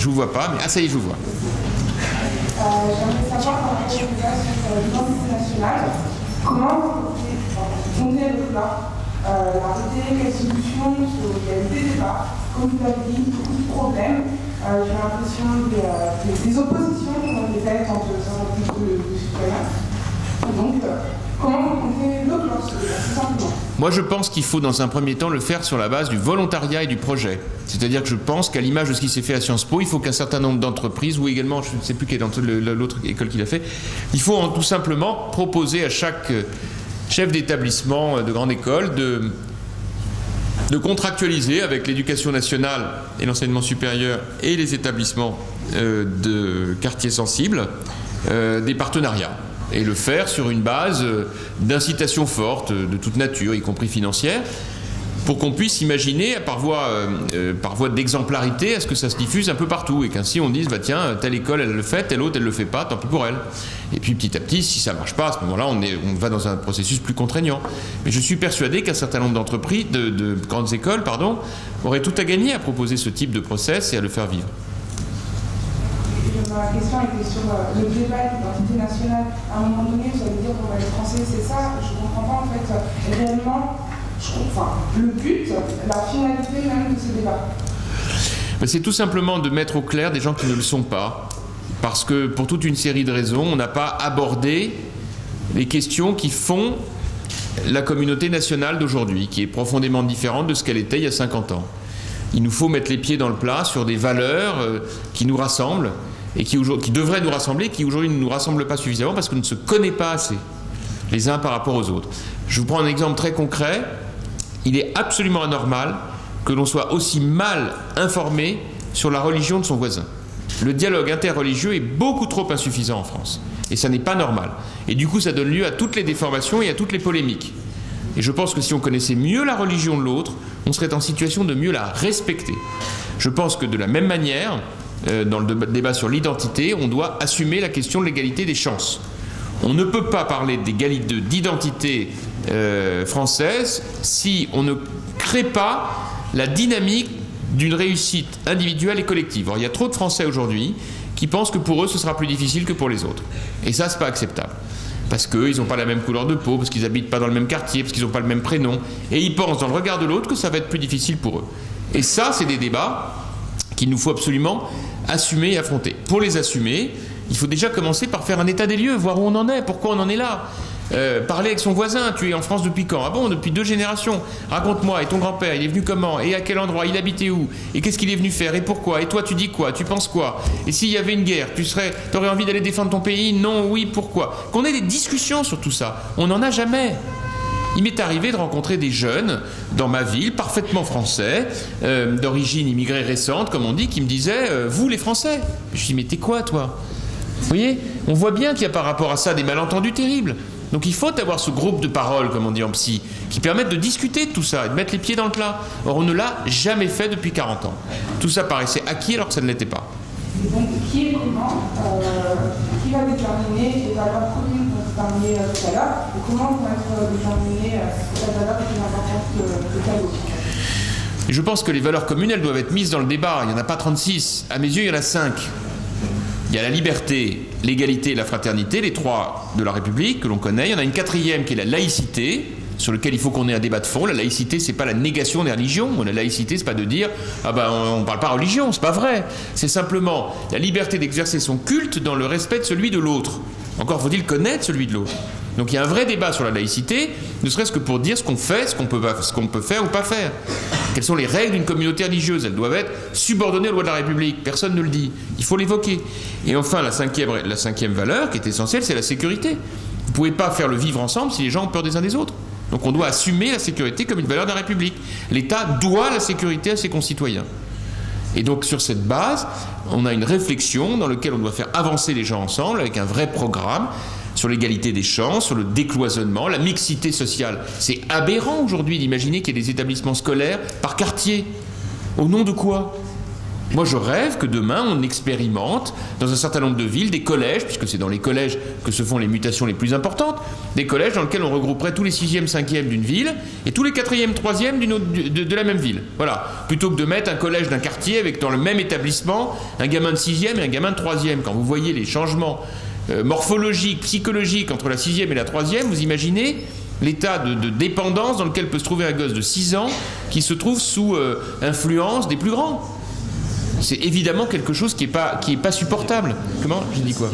Je vous vois pas, mais ah ça y est, je vous vois. J'aimerais savoir, dans la organisation sur l'identité nationale, comment vous comptez le plat, l'arrêter, quelles solutions, il y a eu des débats, comme vous avez dit, beaucoup de problèmes. J'ai l'impression des oppositions qui ont été faites entre certains types de citoyens. Donc, comment vous comptez le plat, tout simplement? Moi, je pense qu'il faut, dans un premier temps, le faire sur la base du volontariat et du projet. C'est-à-dire que je pense qu'à l'image de ce qui s'est fait à Sciences Po, il faut qu'un certain nombre d'entreprises, ou également, je ne sais plus quelle est l'autre école qui l'a fait, il faut tout simplement proposer à chaque chef d'établissement de grande école de contractualiser avec l'éducation nationale et l'enseignement supérieur et les établissements de quartiers sensibles des partenariats. Et le faire sur une base d'incitation forte de toute nature, y compris financière, pour qu'on puisse imaginer, par voie d'exemplarité, à ce que ça se diffuse un peu partout, et qu'ainsi on dise, bah tiens, telle école elle le fait, telle autre elle le fait pas, tant pis pour elle. Et puis petit à petit, si ça marche pas, à ce moment-là, on va dans un processus plus contraignant. Mais je suis persuadé qu'un certain nombre d'entreprises, de grandes écoles, auraient tout à gagner à proposer ce type de process et à le faire vivre. Ma question était sur le débat de l'identité nationale. À un moment donné, vous allez dire qu'on va être français, c'est ça. Je ne comprends pas en fait réellement le but, la finalité même de ce débat. C'est tout simplement de mettre au clair des gens qui ne le sont pas. Parce que pour toute une série de raisons, on n'a pas abordé les questions qui font la communauté nationale d'aujourd'hui, qui est profondément différente de ce qu'elle était il y a 50 ans. Il nous faut mettre les pieds dans le plat sur des valeurs qui nous rassemblent, et qui devraient nous rassembler, qui aujourd'hui ne nous rassemblent pas suffisamment parce qu'on ne se connaît pas assez les uns par rapport aux autres. Je vous prends un exemple très concret. Il est absolument anormal que l'on soit aussi mal informé sur la religion de son voisin. Le dialogue interreligieux est beaucoup trop insuffisant en France. Et ça n'est pas normal. Et du coup, ça donne lieu à toutes les déformations et à toutes les polémiques. Et je pense que si on connaissait mieux la religion de l'autre, on serait en situation de mieux la respecter. Je pense que de la même manière, dans le débat sur l'identité, on doit assumer la question de l'égalité des chances. On ne peut pas parler d'identité française si on ne crée pas la dynamique d'une réussite individuelle et collective. Or, il y a trop de Français aujourd'hui qui pensent que pour eux, ce sera plus difficile que pour les autres. Et ça, c'est pas acceptable. Parce qu'ils n'ont pas la même couleur de peau, parce qu'ils n'habitent pas dans le même quartier, parce qu'ils n'ont pas le même prénom. Et ils pensent dans le regard de l'autre que ça va être plus difficile pour eux. Et ça, c'est des débats qu'il nous faut absolument assumer et affronter. Pour les assumer, il faut déjà commencer par faire un état des lieux, voir où on en est, pourquoi on en est là. Parler avec son voisin, tu es en France depuis quand? Ah bon, depuis 2 générations. Raconte-moi, et ton grand-père, il est venu comment? Et à quel endroit? Il habitait où? Et qu'est-ce qu'il est venu faire? Et pourquoi? Et toi, tu dis quoi? Tu penses quoi? Et s'il y avait une guerre, t'aurais envie d'aller défendre ton pays? Non, oui, pourquoi? Qu'on ait des discussions sur tout ça. On n'en a jamais. Il m'est arrivé de rencontrer des jeunes dans ma ville, parfaitement français, d'origine immigrée récente, comme on dit, qui me disaient « Vous, les Français ?» Je dis « Mais t'es quoi, toi ?» Vous voyez, on voit bien qu'il y a par rapport à ça des malentendus terribles. Donc il faut avoir ce groupe de paroles, comme on dit en psy, qui permettent de discuter de tout ça et de mettre les pieds dans le plat. Or, on ne l'a jamais fait depuis 40 ans. Tout ça paraissait acquis alors que ça ne l'était pas. Et donc, qui est comment qui va déterminer les valeurs communes qu'on vous parliez tout à l'heure, et comment vont être déterminées les valeurs les plus importantes de telle autre? Je pense que les valeurs communes, elles doivent être mises dans le débat. Il n'y en a pas 36. À mes yeux, il y en a 5. Il y a la liberté, l'égalité et la fraternité, les 3 de la République que l'on connaît. Il y en a une 4e qui est la laïcité, sur lequel il faut qu'on ait un débat de fond. La laïcité, c'est pas la négation des religions. La laïcité, c'est pas de dire on parle pas religion, c'est pas vrai. C'est simplement la liberté d'exercer son culte dans le respect de celui de l'autre. Encore faut-il connaître celui de l'autre. Donc il y a un vrai débat sur la laïcité, ne serait-ce que pour dire ce qu'on fait, ce qu'on peut faire ou pas faire. Quelles sont les règles d'une communauté religieuse? Elles doivent être subordonnées aux lois de la République. Personne ne le dit. Il faut l'évoquer. Et enfin, la cinquième valeur, qui est essentielle, c'est la sécurité. Vous ne pouvez pas faire le vivre ensemble si les gens ont peur des uns des autres. Donc on doit assumer la sécurité comme une valeur de la République. L'État doit la sécurité à ses concitoyens. Et donc sur cette base, on a une réflexion dans laquelle on doit faire avancer les gens ensemble avec un vrai programme sur l'égalité des chances, sur le décloisonnement, la mixité sociale. C'est aberrant aujourd'hui d'imaginer qu'il y ait des établissements scolaires par quartier. Au nom de quoi? Moi, je rêve que demain, on expérimente dans un certain nombre de villes des collèges, puisque c'est dans les collèges que se font les mutations les plus importantes, des collèges dans lesquels on regrouperait tous les 6e, 5e d'une ville et tous les 4e, 3e de la même ville. Voilà. Plutôt que de mettre un collège d'un quartier avec dans le même établissement un gamin de 6e et un gamin de 3e. Quand vous voyez les changements morphologiques, psychologiques entre la 6e et la 3e, vous imaginez l'état de dépendance dans lequel peut se trouver un gosse de 6 ans qui se trouve sous influence des plus grands. C'est évidemment quelque chose qui est pas supportable. Comment ? J'ai dit quoi ?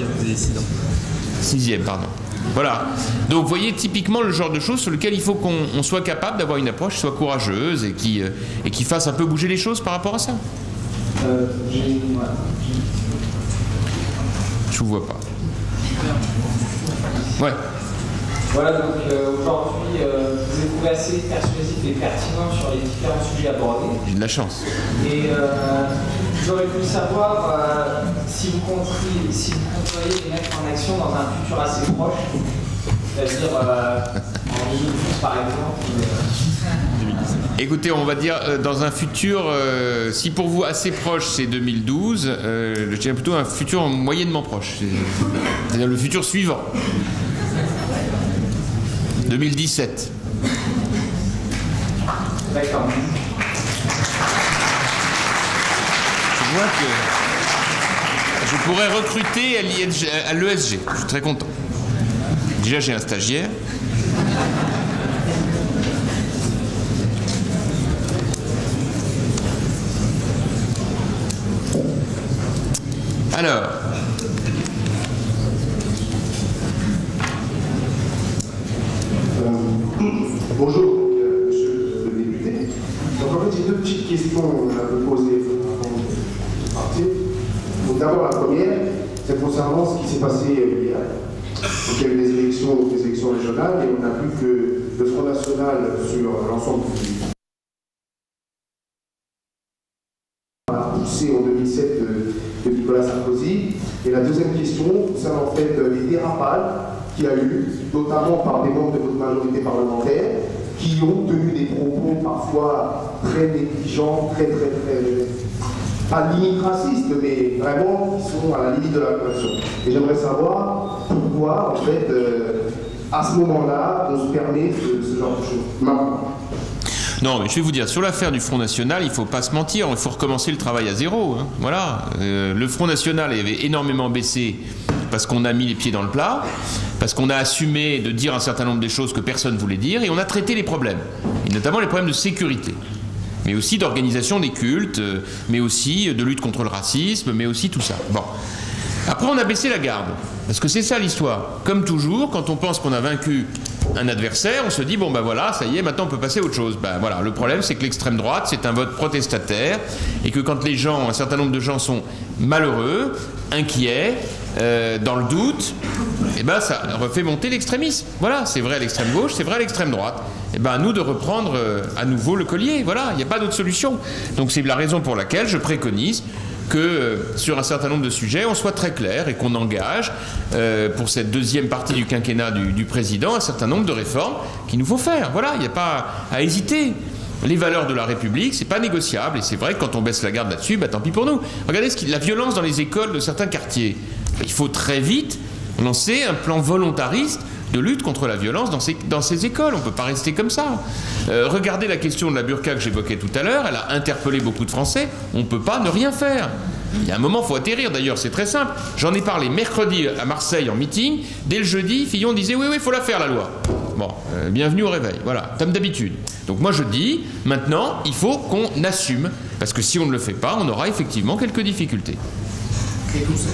6e, pardon. Voilà. Donc, vous voyez, typiquement le genre de choses sur lequel il faut qu'on soit capable d'avoir une approche qui soit courageuse et qui fasse un peu bouger les choses par rapport à ça. Je vous vois pas. Ouais. Voilà, donc aujourd'hui, je vous ai trouvé assez persuasif et pertinent sur les différents sujets abordés. J'ai de la chance. Et j'aurais voulu savoir si vous compteriez les mettre en action dans un futur assez proche, c'est-à-dire en 2012 par exemple. Écoutez, on va dire dans un futur, si pour vous assez proche c'est 2012, je dirais plutôt un futur moyennement proche. C'est-à-dire le futur suivant. 2017. D'accord. Je vois que je pourrais recruter à l'ESG. Je suis très content. Déjà, j'ai un stagiaire. Alors. Bonjour, monsieur le député. Donc en fait, j'ai deux petites questions à vous poser avant de partir. Donc d'abord, la première, c'est concernant ce qui s'est passé hier. Donc il y a eu des élections régionales et on a vu que le Front National sur l'ensemble du a poussé en 2007 de Nicolas Sarkozy. Et la deuxième question concerne en fait les dérapages qu'il y a eu, notamment par des membres de votre majorité parlementaire, qui ont tenu des propos parfois très négligents, très, pas limite racistes, mais vraiment qui sont à la limite de la corruption. Et j'aimerais savoir pourquoi, en fait, à ce moment-là, on se permet ce genre de choses. Maintenant. Non, mais je vais vous dire, sur l'affaire du Front National, il ne faut pas se mentir, il faut recommencer le travail à zéro. Hein. Voilà. Le Front National avait énormément baissé parce qu'on a mis les pieds dans le plat, parce qu'on a assumé de dire un certain nombre de choses que personne ne voulait dire, et on a traité les problèmes, et notamment les problèmes de sécurité, mais aussi d'organisation des cultes, mais aussi de lutte contre le racisme, mais aussi tout ça. Bon. Après, on a baissé la garde, parce que c'est ça l'histoire. Comme toujours, quand on pense qu'on a vaincu un adversaire, on se dit, bon ben voilà, ça y est, maintenant on peut passer à autre chose. Ben voilà, le problème c'est que l'extrême droite, c'est un vote protestataire, et que quand les gens, un certain nombre de gens sont malheureux, inquiets, dans le doute, et ben ça refait monter l'extrémisme. Voilà, c'est vrai à l'extrême gauche, c'est vrai à l'extrême droite. Et ben à nous de reprendre à nouveau le collier. Voilà, il n'y a pas d'autre solution. Donc c'est la raison pour laquelle je préconise que sur un certain nombre de sujets, on soit très clair et qu'on engage pour cette deuxième partie du quinquennat du président un certain nombre de réformes qu'il nous faut faire. Voilà, il n'y a pas à hésiter. Les valeurs de la République, c'est pas négociable, et c'est vrai que quand on baisse la garde là-dessus, bah tant pis pour nous. Regardez la violence dans les écoles de certains quartiers. Il faut très vite lancer un plan volontariste de lutte contre la violence dans ces écoles. On ne peut pas rester comme ça. Regardez la question de la burqa que j'évoquais tout à l'heure, elle a interpellé beaucoup de Français. On ne peut pas ne rien faire. Il y a un moment, il faut atterrir. D'ailleurs, c'est très simple. J'en ai parlé mercredi à Marseille en meeting. Dès le jeudi, Fillon disait « Oui, il faut la faire, la loi ». Bon, bienvenue au réveil. Voilà, comme d'habitude. Donc moi, je dis, maintenant, il faut qu'on assume. Parce que si on ne le fait pas, on aura effectivement quelques difficultés. Et tout ça.